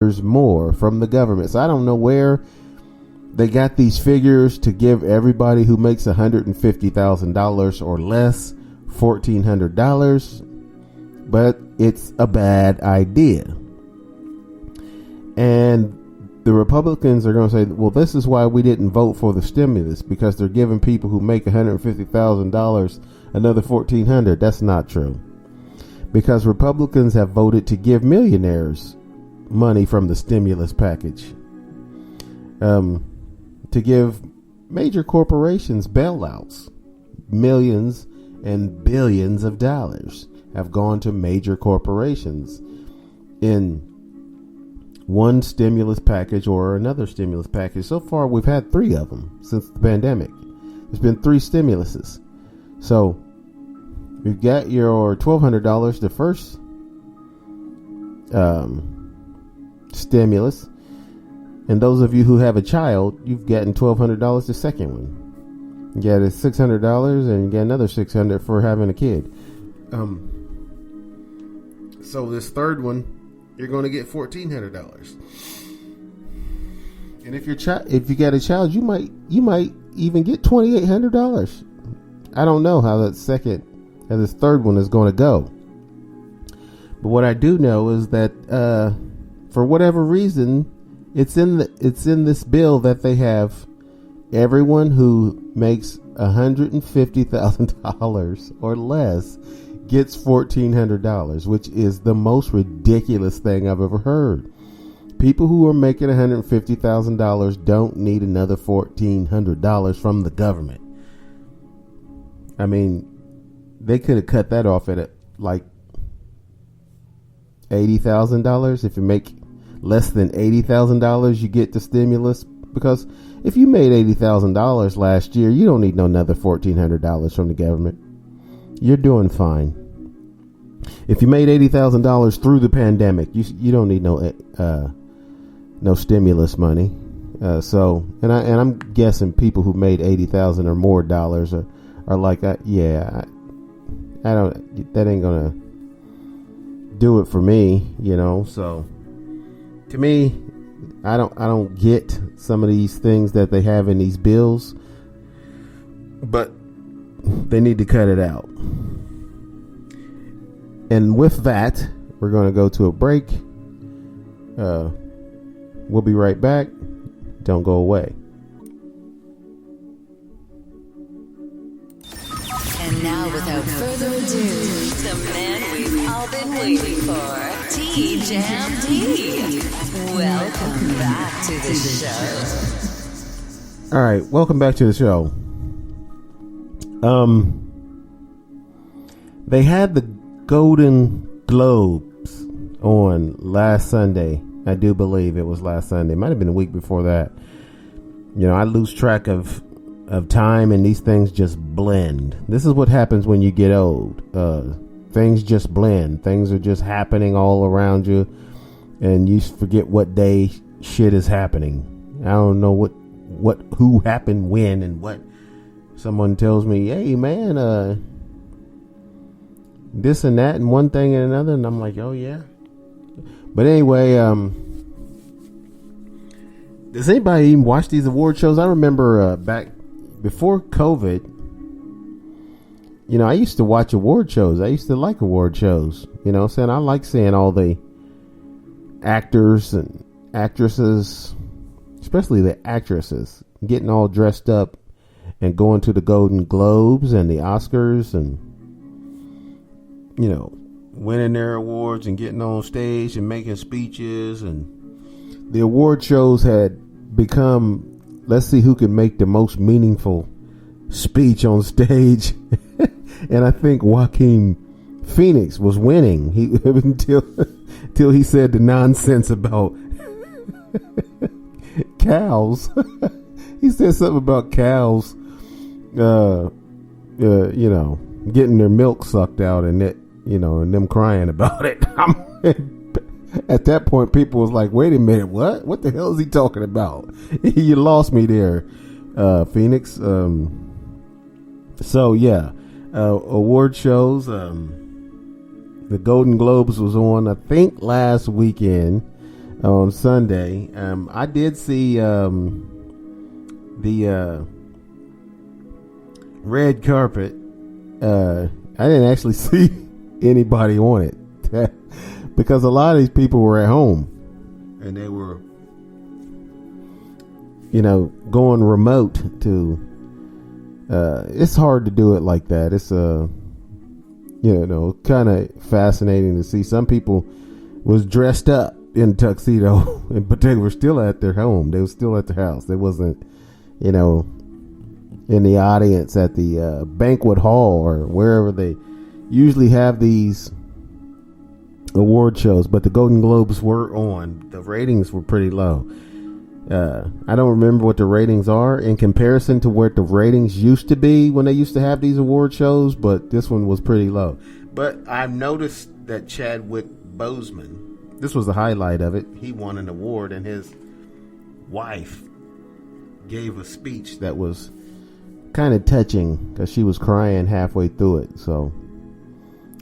more from the government. So I don't know where they got these figures to give everybody who makes $150,000 or less $1,400, but it's a bad idea. And the Republicans are going to say, well, this is why we didn't vote for the stimulus, because they're giving people who make $150,000 another $1,400. That's not true, because Republicans have voted to give millionaires money from the stimulus package, to give major corporations bailouts. Millions and billions of dollars have gone to major corporations in one stimulus package or another stimulus package. So far, we've had 3 of them since the pandemic. There's been 3 stimuluses. So you've got your $1,200, the first stimulus, and those of you who have a child, you've gotten $1,200 the second one. You got $600, and you get another $600 for having a kid. So this third one, you're going to get $1,400. And if you got a child, you might even get $2,800. I don't know how this third one is going to go. But what I do know is that for whatever reason, it's in this bill that they have everyone who makes $150,000 or less gets $1,400, which is the most ridiculous thing I've ever heard. People who are making $150,000 don't need another $1,400 from the government. I mean, they could have cut that off at like $80,000. If you make less than $80,000, you get the stimulus. Because if you made $80,000 last year, you don't need no another $1,400 from the government. You're doing fine. If you made $80,000 through the pandemic, you don't need no stimulus money. So I'm guessing people who made $80,000 or more dollars are like, I don't. That ain't gonna do it for me, So to me, I don't get some of these things that they have in these bills, but they need to cut it out. And with that, we're going to go to a break. We'll be right back. Don't go away. And now, without further ado, the man we've all been waiting for, T-Jam D. Welcome back to the show. All right, welcome back to the show. They had the Golden Globes on last Sunday. I do believe it was last Sunday. It might have been a week before that. I lose track of time, and these things just blend. This is what happens when you get old. Things just blend. Things are just happening all around you, and you forget what day shit is happening. I don't know who happened when and what. Someone tells me, hey man, this and that and one thing and another, and I'm like, oh yeah. But anyway, does anybody even watch these award shows? I remember back before COVID, I used to watch award shows. I used to like award shows. I like seeing all the actors and actresses, especially the actresses, getting all dressed up and going to the Golden Globes and the Oscars and, winning their awards and getting on stage and making speeches. And the award shows had become, let's see who can make the most meaningful speech on stage. And I think Joaquin Phoenix was winning until he said the nonsense about cows. He said something about cows, getting their milk sucked out, and it, and them crying about it. At that point, people was like, "Wait a minute, what? What the hell is he talking about?" You lost me there, Phoenix. So yeah, award shows. The Golden Globes was on, I think, last weekend. on Sunday. I did see the red carpet. I didn't actually see anybody on it because a lot of these people were at home and they were, going remote to. It's hard to do it like that. It's kind of fascinating to see. Some people was dressed up in tuxedo, but they were still at their home. They were still at their house. They wasn't, in the audience at the banquet hall or wherever they usually have these award shows. But the Golden Globes were on. The ratings were pretty low. I don't remember what the ratings are in comparison to where the ratings used to be when they used to have these award shows, but this one was pretty low. But I've noticed that Chadwick Boseman, this was the highlight of it, he won an award and his wife gave a speech that was kind of touching because she was crying halfway through it. So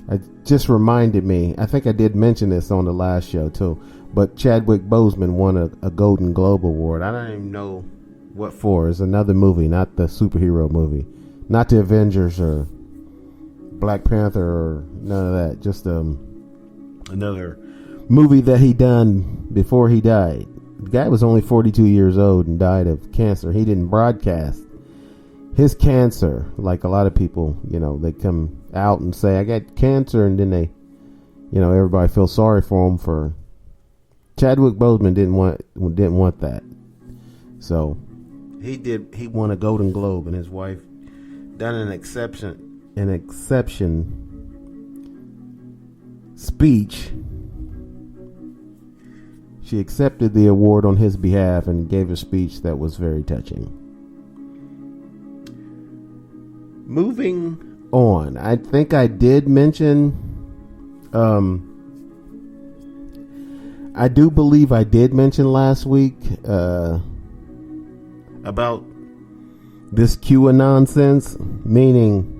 it just reminded me, I think I did mention this on the last show too, but Chadwick Boseman won a Golden Globe Award. I don't even know what for. It's another movie, not the superhero movie. Not the Avengers or Black Panther or none of that. Just another movie that he done before he died. The guy was only 42 years old and died of cancer. He didn't broadcast his cancer like a lot of people, they come out and say, I got cancer, and then they, everybody feels sorry for him for. Chadwick Boseman didn't want that. So he won a Golden Globe, and his wife done an exception speech. She accepted the award on his behalf and gave a speech that was very touching. Moving on, I think I did mention I do believe I did mention last week about this QAnon nonsense, meaning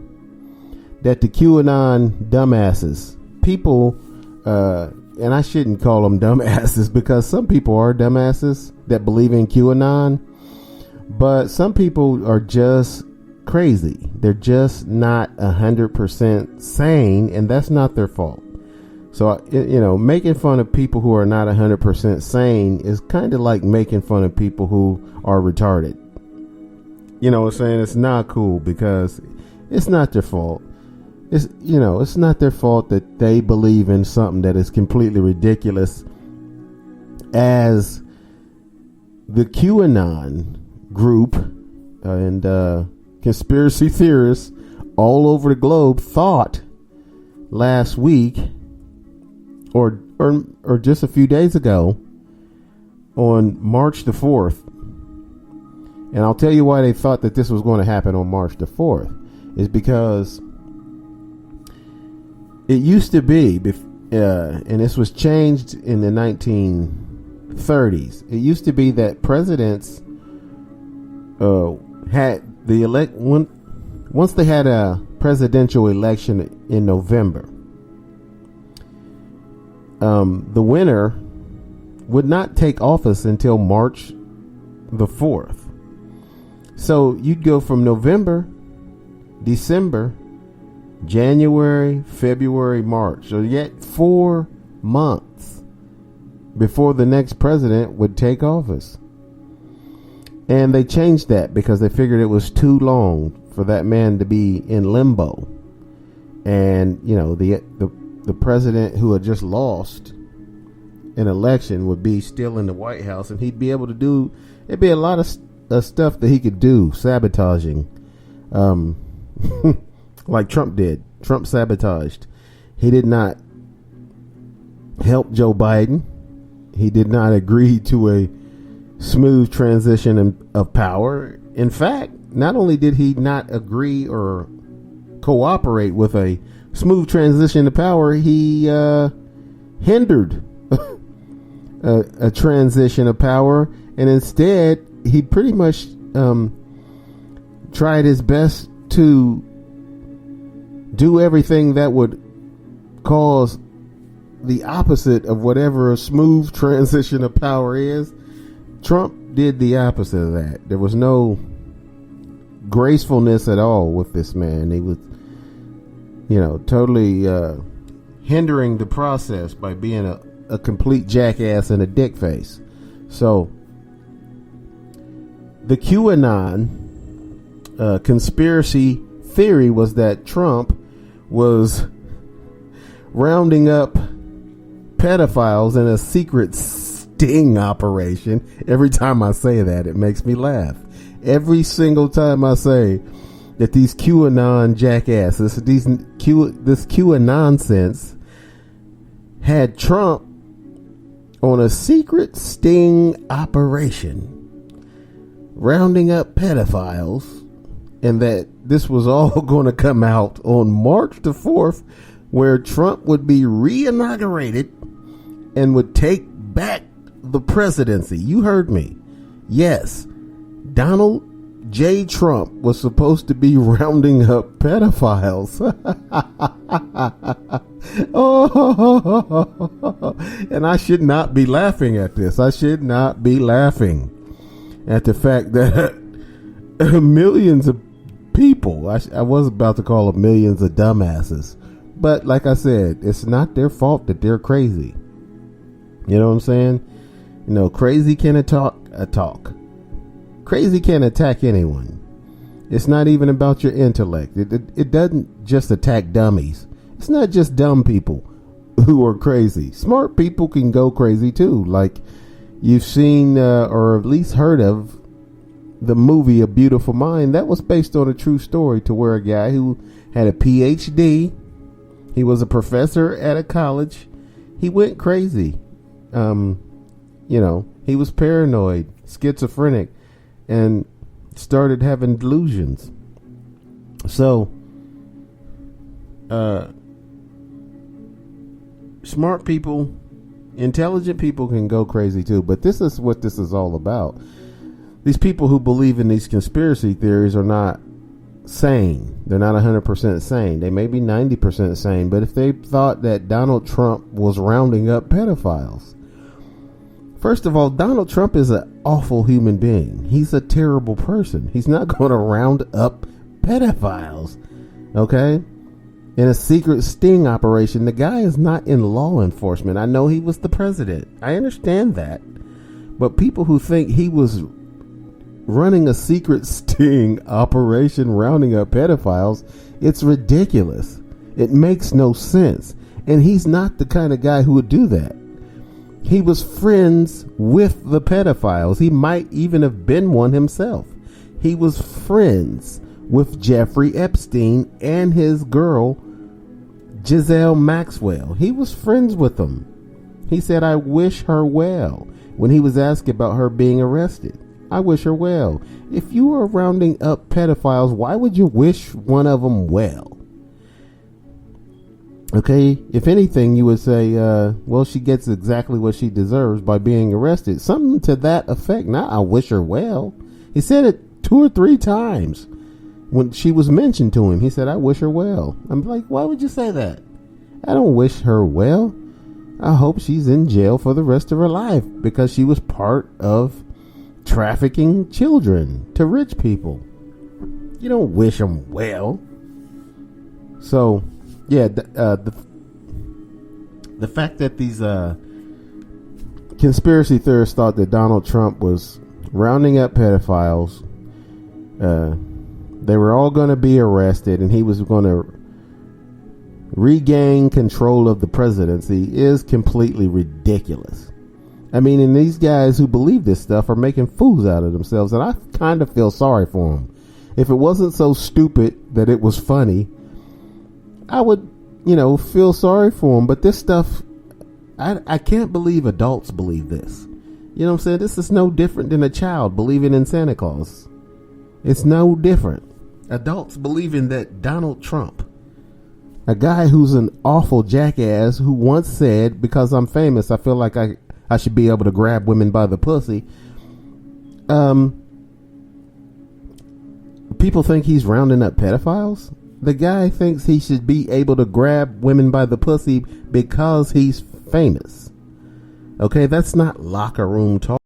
that the QAnon dumbasses, people, and I shouldn't call them dumbasses because some people are dumbasses that believe in QAnon, but some people are just crazy. They're just not 100% sane, and that's not their fault. So, making fun of people who are not 100% sane is kind of like making fun of people who are retarded. You know what I'm saying? It's not cool because it's not their fault. It's not their fault that they believe in something that is completely ridiculous. As the QAnon group and conspiracy theorists all over the globe thought last week, or just a few days ago, on March the 4th. And I'll tell you why they thought that this was going to happen on March the 4th. Is because it used to be, and this was changed in the 1930s. It used to be that presidents had once they had a presidential election in November, the winner would not take office until March the 4th. So you'd go from November, December, January, February, March. So yet 4 months before the next president would take office. And they changed that because they figured it was too long for that man to be in limbo. And, the president who had just lost an election would be still in the White House, and he'd be able to do, it'd be a lot of stuff that he could do, sabotaging, like Trump did. Trump sabotaged. He did not help Joe Biden. He did not agree to a smooth transition of power. In fact, not only did he not agree or cooperate with a smooth transition to power, he hindered a transition of power, and instead he pretty much tried his best to do everything that would cause the opposite of whatever a smooth transition of power is. Trump did the opposite of that. There was no gracefulness at all with this man. He was, totally hindering the process by being a complete jackass and a dick face. So the QAnon conspiracy theory was that Trump was rounding up pedophiles in a secret sting operation. Every time I say that, it makes me laugh. Every single time I say that these QAnon jackasses, this QAnon nonsense had Trump on a secret sting operation rounding up pedophiles, and that this was all going to come out on March the 4th, where Trump would be re-inaugurated and would take back the presidency. You heard me. Yes, Donald J. Trump was supposed to be rounding up pedophiles. Oh, and I should not be laughing at this. I should not be laughing at the fact that millions of people, I was about to call them millions of dumbasses, but like I said, it's not their fault that they're crazy. You know what I'm saying? Crazy can talk. Crazy can attack anyone. It's not even about your intellect. It doesn't just attack dummies. It's not just dumb people who are crazy. Smart people can go crazy too. Like you've seen or at least heard of the movie A Beautiful Mind. That was based on a true story, to where a guy who had a PhD, he was a professor at a college, he went crazy. He was paranoid, schizophrenic, and started having delusions. So, smart people, intelligent people can go crazy too, but this is what this is all about. These people who believe in these conspiracy theories are not sane. They're not 100% sane. They may be 90% sane, but if they thought that Donald Trump was rounding up pedophiles, first of all, Donald Trump is an awful human being. He's a terrible person. He's not going to round up pedophiles, okay? In a secret sting operation. The guy is not in law enforcement. I know he was the president. I understand that. But people who think he was running a secret sting operation rounding up pedophiles, it's ridiculous. It makes no sense. And he's not the kind of guy who would do that. He was friends with the pedophiles. He might even have been one himself. He was friends with Jeffrey Epstein and his girl, Ghislaine Maxwell. He was friends with them. He said, "I wish her well," when he was asked about her being arrested. I wish her well. If you were rounding up pedophiles, why would you wish one of them well? Okay, if anything, you would say, well, she gets exactly what she deserves by being arrested. Something to that effect. Not, I wish her well. He said it 2 or 3 times when she was mentioned to him. He said, I wish her well. I'm like, why would you say that? I don't wish her well. I hope she's in jail for the rest of her life because she was part of trafficking children to rich people. You don't wish them well. So, yeah, the fact that these conspiracy theorists thought that Donald Trump was rounding up pedophiles, they were all going to be arrested, and he was going to regain control of the presidency is completely ridiculous. I mean, and these guys who believe this stuff are making fools out of themselves, and I kind of feel sorry for them. If it wasn't so stupid that it was funny, I would, feel sorry for them. But this stuff, I can't believe adults believe this. You know what I'm saying? This is no different than a child believing in Santa Claus. It's no different. Adults believing that Donald Trump, a guy who's an awful jackass who once said, because I'm famous, I feel like I should be able to grab women by the pussy. People think he's rounding up pedophiles. The guy thinks he should be able to grab women by the pussy because he's famous. Okay, that's not locker room talk.